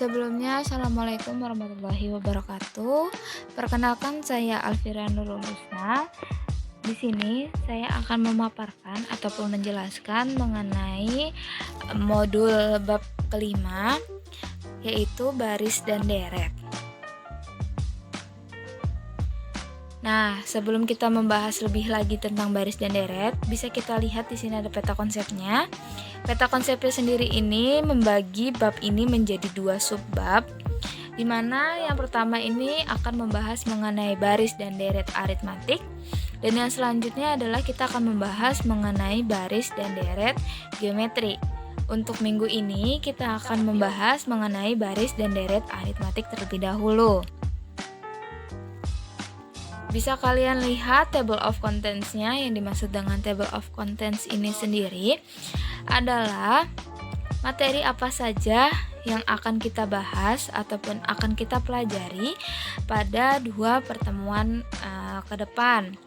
Sebelumnya, Assalamualaikum warahmatullahi wabarakatuh. Perkenalkan, saya Alfira Nurul Husna. Di sini saya akan memaparkan ataupun menjelaskan mengenai modul bab kelima, yaitu baris dan deret. Nah, sebelum kita membahas lebih lagi tentang baris dan deret, bisa kita lihat di sini ada peta konsepnya. Peta konsepnya sendiri ini membagi bab ini menjadi dua subbab, di mana yang pertama ini akan membahas mengenai baris dan deret aritmatik, dan yang selanjutnya adalah kita akan membahas mengenai baris dan deret geometri. Untuk minggu ini kita akan membahas mengenai baris dan deret aritmatik terlebih dahulu. Bisa kalian lihat table of contents-nya. Yang dimaksud dengan table of contents ini sendiri adalah materi apa saja yang akan kita bahas ataupun akan kita pelajari pada dua pertemuan ke depan.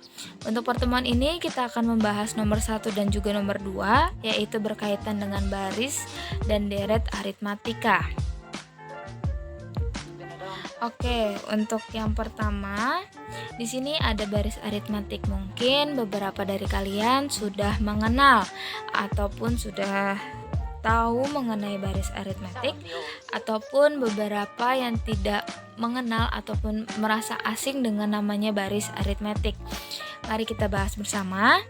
Untuk pertemuan ini kita akan membahas nomor 1 dan juga nomor 2, yaitu berkaitan dengan baris dan deret aritmatika. Oke, untuk yang pertama, di sini ada baris aritmatik. Mungkin beberapa dari kalian sudah mengenal ataupun sudah tahu mengenai baris aritmatik, ataupun beberapa yang tidak mengenal ataupun merasa asing dengan namanya baris aritmatik. Mari kita bahas bersama.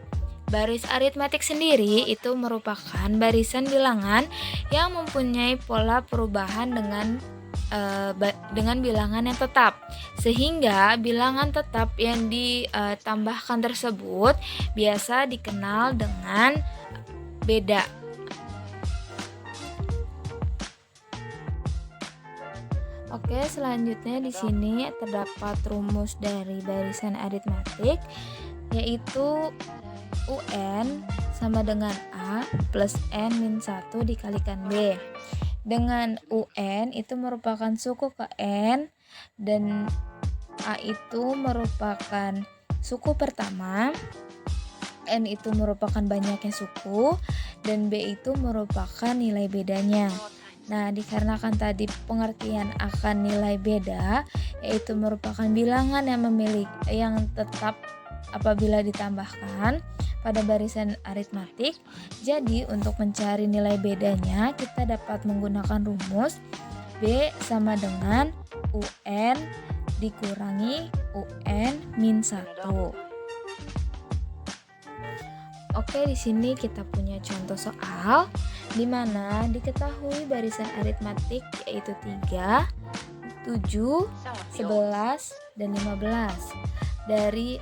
Baris aritmatik sendiri itu merupakan barisan bilangan yang mempunyai pola perubahan dengan bilangan yang tetap, sehingga bilangan tetap yang ditambahkan tersebut biasa dikenal dengan beda. Oke, selanjutnya di sini terdapat rumus dari barisan aritmatik, yaitu UN sama dengan A plus N min 1 dikalikan B. Dengan UN itu merupakan suku ke N, dan A itu merupakan suku pertama, N itu merupakan banyaknya suku, dan B itu merupakan nilai bedanya. Nah, dikarenakan tadi pengertian akan nilai beda, yaitu merupakan bilangan yang tetap apabila ditambahkan pada barisan aritmatik. Jadi untuk mencari nilai bedanya kita dapat menggunakan rumus B sama dengan UN dikurangi UN min 1. Oke, di sini kita punya contoh soal di mana diketahui barisan aritmatik yaitu 3, 7, 11, dan 15. Dari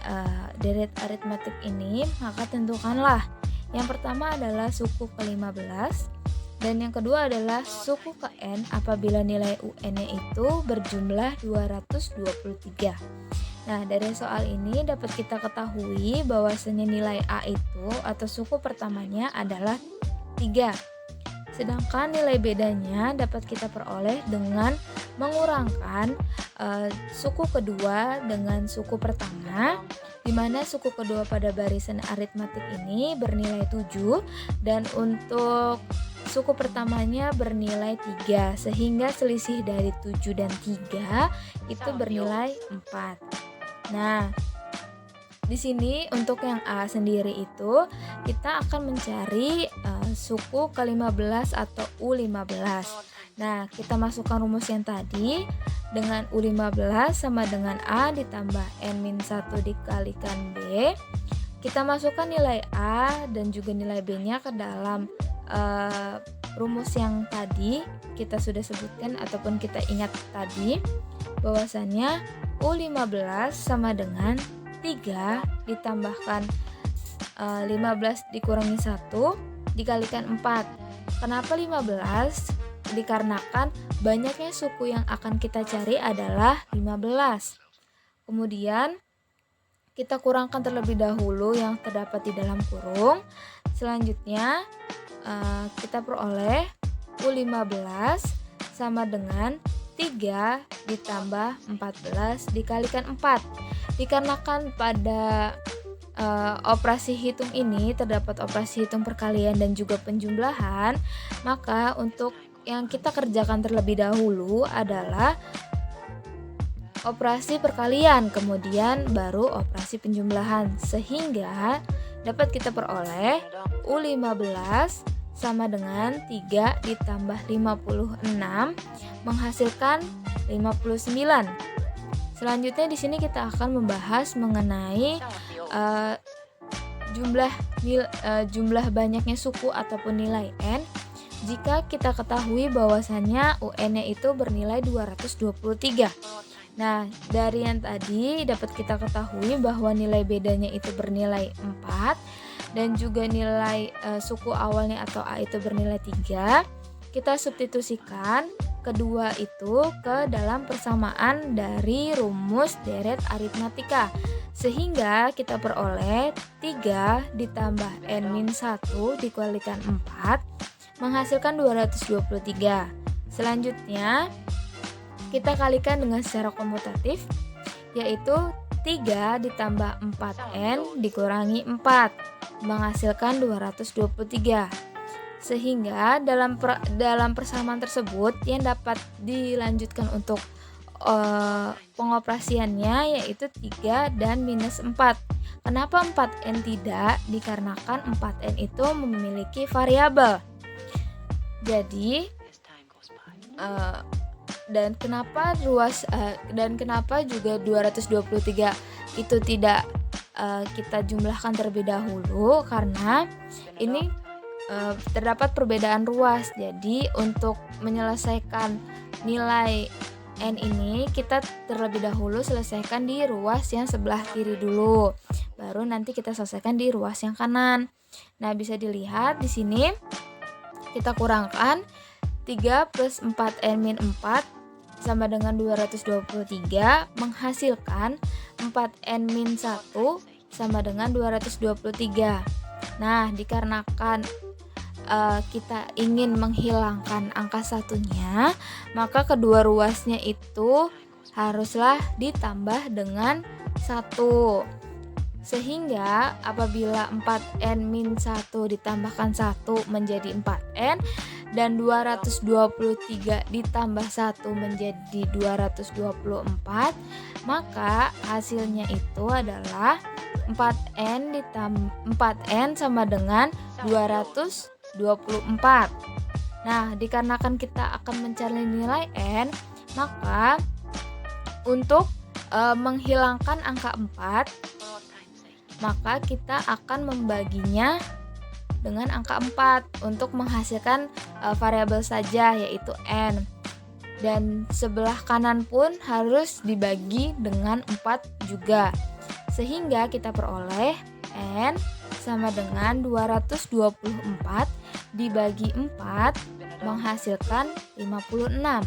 deret aritmatik ini, maka tentukanlah yang pertama adalah suku ke-15 dan yang kedua adalah suku ke N apabila nilai UN-nya itu berjumlah 223. Nah, dari soal ini dapat kita ketahui bahwasanya nilai A itu atau suku pertamanya adalah 3. Sedangkan nilai bedanya dapat kita peroleh dengan mengurangkan suku kedua dengan suku pertama, di mana suku kedua pada barisan aritmatik ini bernilai 7 dan untuk suku pertamanya bernilai 3, sehingga selisih dari 7 dan 3 itu bernilai 4. Nah, di sini untuk yang A sendiri itu kita akan mencari suku ke-15 atau U15. Nah, kita masukkan rumus yang tadi dengan U15 sama dengan A ditambah N-1 dikalikan B. Kita masukkan nilai A dan juga nilai B-nya ke dalam rumus yang tadi kita sudah sebutkan ataupun kita ingat tadi bahwasannya U15 sama dengan 3 ditambahkan 15 dikurangi 1 dikalikan 4. Kenapa 15? Dikarenakan banyaknya suku yang akan kita cari adalah 15. Kemudian kita kurangkan terlebih dahulu yang terdapat di dalam kurung. Selanjutnya kita peroleh U15 sama dengan 3 ditambah 14 dikalikan 4. Dikarenakan pada operasi hitung ini terdapat operasi hitung perkalian dan juga penjumlahan, maka untuk yang kita kerjakan terlebih dahulu adalah operasi perkalian, kemudian baru operasi penjumlahan, sehingga dapat kita peroleh U15 sama dengan 3 ditambah 56 menghasilkan 59. Selanjutnya di sini kita akan membahas mengenai jumlah banyaknya suku ataupun nilai n jika kita ketahui bahwasannya UN-nya itu bernilai 223. Nah, dari yang tadi dapat kita ketahui bahwa nilai bedanya itu bernilai 4 dan juga nilai suku awalnya atau A itu bernilai 3. Kita substitusikan kedua itu ke dalam persamaan dari rumus deret aritmatika, sehingga kita peroleh 3 ditambah n-1 dikalikan 4 menghasilkan 223. Selanjutnya kita kalikan dengan secara komutatif, yaitu 3 ditambah 4n dikurangi 4 menghasilkan 223. Sehingga dalam persamaan tersebut yang dapat dilanjutkan untuk pengoperasiannya yaitu 3 dan minus 4. Kenapa 4n tidak? Dikarenakan 4n itu memiliki variabel. Jadi dan kenapa juga 223 itu tidak kita jumlahkan terlebih dahulu, karena ini terdapat perbedaan ruas. Jadi untuk menyelesaikan nilai n ini kita terlebih dahulu selesaikan di ruas yang sebelah kiri dulu, baru nanti kita selesaikan di ruas yang kanan. Nah, bisa dilihat di sini kita kurangkan 3 plus 4n-4 sama dengan 223 menghasilkan 4n-1 sama dengan 223. Nah, dikarenakan kita ingin menghilangkan angka satunya, maka kedua ruasnya itu haruslah ditambah dengan 1. Sehingga apabila 4n-1 ditambahkan 1 menjadi 4n dan 223 ditambah 1 menjadi 224, maka hasilnya itu adalah 4n sama dengan 224. Nah, dikarenakan kita akan mencari nilai n, maka untuk menghilangkan angka 4, maka kita akan membaginya dengan angka 4 untuk menghasilkan variabel saja, yaitu n. Dan sebelah kanan pun harus dibagi dengan 4 juga. Sehingga kita peroleh n sama dengan 224 dibagi 4 menghasilkan 56.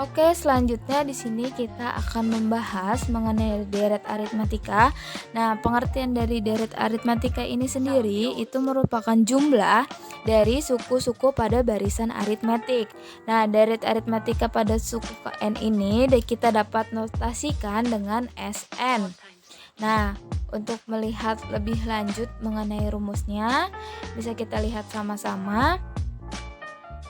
Oke, selanjutnya di sini kita akan membahas mengenai deret aritmatika. Nah, pengertian dari deret aritmatika ini sendiri itu merupakan jumlah dari suku-suku pada barisan aritmetik. Nah, deret aritmatika pada suku n ini kita dapat notasikan dengan Sn. Nah, untuk melihat lebih lanjut mengenai rumusnya, bisa kita lihat sama-sama.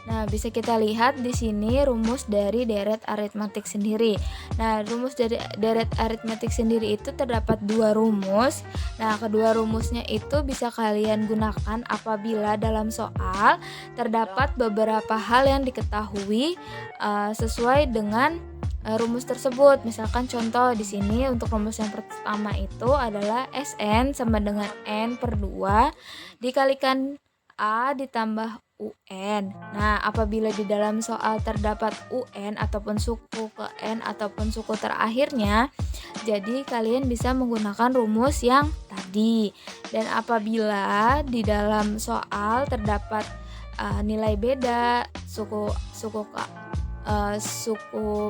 Nah, bisa kita lihat di sini rumus dari deret aritmatik sendiri. Nah, rumus dari deret aritmatik sendiri itu terdapat 2 rumus. Nah, kedua rumusnya itu bisa kalian gunakan apabila dalam soal terdapat beberapa hal yang diketahui sesuai dengan rumus tersebut. Misalkan contoh di sini untuk rumus yang pertama itu adalah Sn sama dengan n/2 dikalikan A ditambah UN. Nah, apabila di dalam soal terdapat UN ataupun suku ke N ataupun suku terakhirnya, jadi kalian bisa menggunakan rumus yang tadi. Dan apabila di dalam soal terdapat nilai beda suku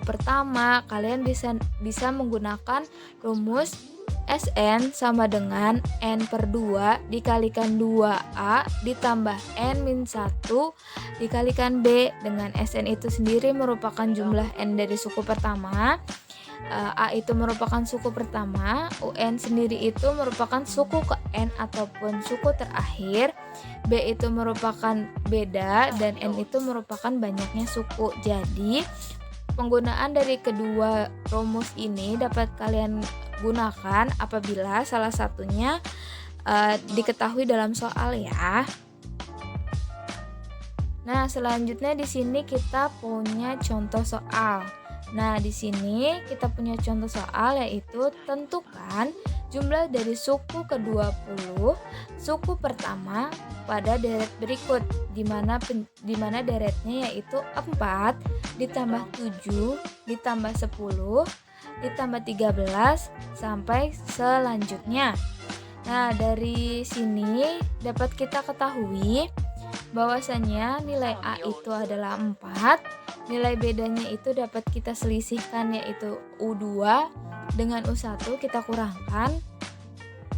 pertama, kalian bisa menggunakan rumus Sn sama dengan n/2 dikalikan 2A ditambah n-1 dikalikan B, dengan Sn itu sendiri merupakan jumlah n dari suku pertama, A itu merupakan suku pertama, UN sendiri itu merupakan suku ke N ataupun suku terakhir, B itu merupakan beda, dan N itu merupakan banyaknya suku. Jadi penggunaan dari kedua rumus ini dapat kalian gunakan apabila salah satunya diketahui dalam soal ya. Nah, selanjutnya di sini kita punya contoh soal. Nah, di sini kita punya contoh soal yaitu tentukan jumlah dari suku ke-20 suku pertama pada deret berikut, di mana deretnya yaitu 4 ditambah 7 ditambah 10 ditambah 13 sampai selanjutnya. Nah, dari sini dapat kita ketahui bahwasanya nilai A itu adalah 4, nilai bedanya itu dapat kita selisihkan yaitu U2 dengan U1 kita kurangkan,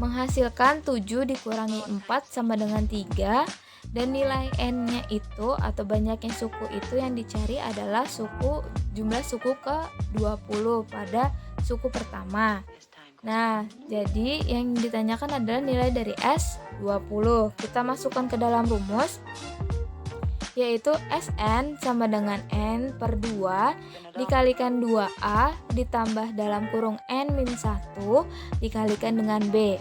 menghasilkan 7 dikurangi 4 sama dengan 3, dan nilai N-nya itu atau banyaknya suku itu yang dicari adalah jumlah suku ke-20 pada suku pertama. Nah, jadi yang ditanyakan adalah nilai dari S20. Kita masukkan ke dalam rumus, yaitu Sn sama dengan N per 2 dikalikan 2A ditambah dalam kurung N-1 dikalikan dengan B.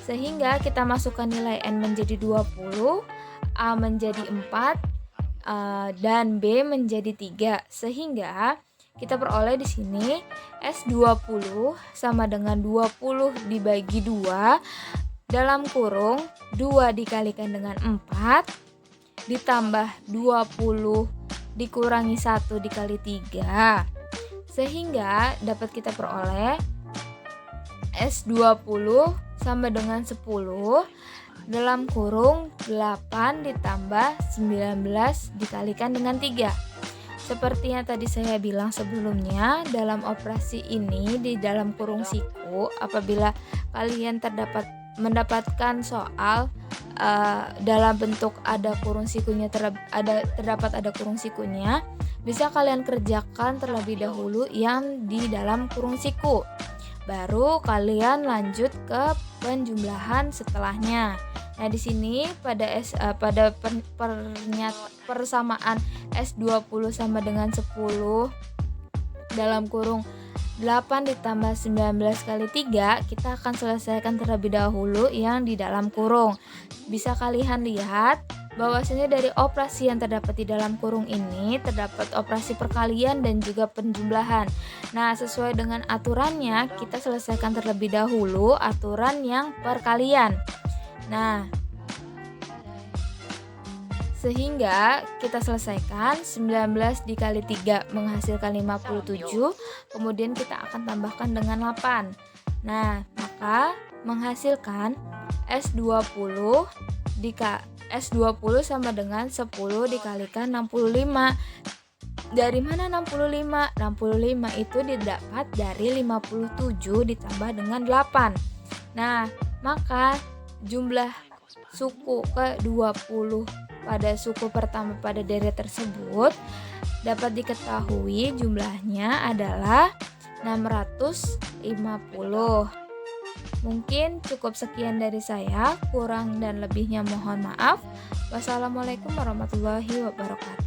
Sehingga kita masukkan nilai N menjadi 20, A menjadi 4, dan B menjadi 3. Sehingga kita peroleh di sini S20 sama dengan 20 dibagi 2 dalam kurung 2 dikalikan dengan 4 ditambah 20 dikurangi 1 dikali 3. Sehingga dapat kita peroleh S20 sama dengan 10 dalam kurung 8 ditambah 19 dikalikan dengan 3. Seperti yang tadi saya bilang sebelumnya, dalam operasi ini di dalam kurung siku, apabila kalian mendapatkan soal dalam bentuk ada kurung sikunya terdapat ada kurung sikunya, bisa kalian kerjakan terlebih dahulu yang di dalam kurung siku. Baru kalian lanjut ke penjumlahan setelahnya. Nah, di sini pada persamaan S20 sama dengan 10 dalam kurung 8 ditambah 19 kali 3, kita akan selesaikan terlebih dahulu yang di dalam kurung. Bisa kalian lihat bahwasanya dari operasi yang terdapat di dalam kurung ini terdapat operasi perkalian dan juga penjumlahan. Nah, sesuai dengan aturannya kita selesaikan terlebih dahulu aturan yang perkalian. Nah, sehingga kita selesaikan 19 dikali 3 menghasilkan 57, kemudian kita akan tambahkan dengan 8. Nah, maka menghasilkan S20 sama dengan 10 dikalikan 65. Dari mana 65? 65 itu didapat dari 57 ditambah dengan 8. Nah, maka jumlah suku ke-20 pada suku pertama pada deret tersebut dapat diketahui jumlahnya adalah 650. Mungkin cukup sekian dari saya, kurang dan lebihnya mohon maaf. Wassalamualaikum warahmatullahi wabarakatuh.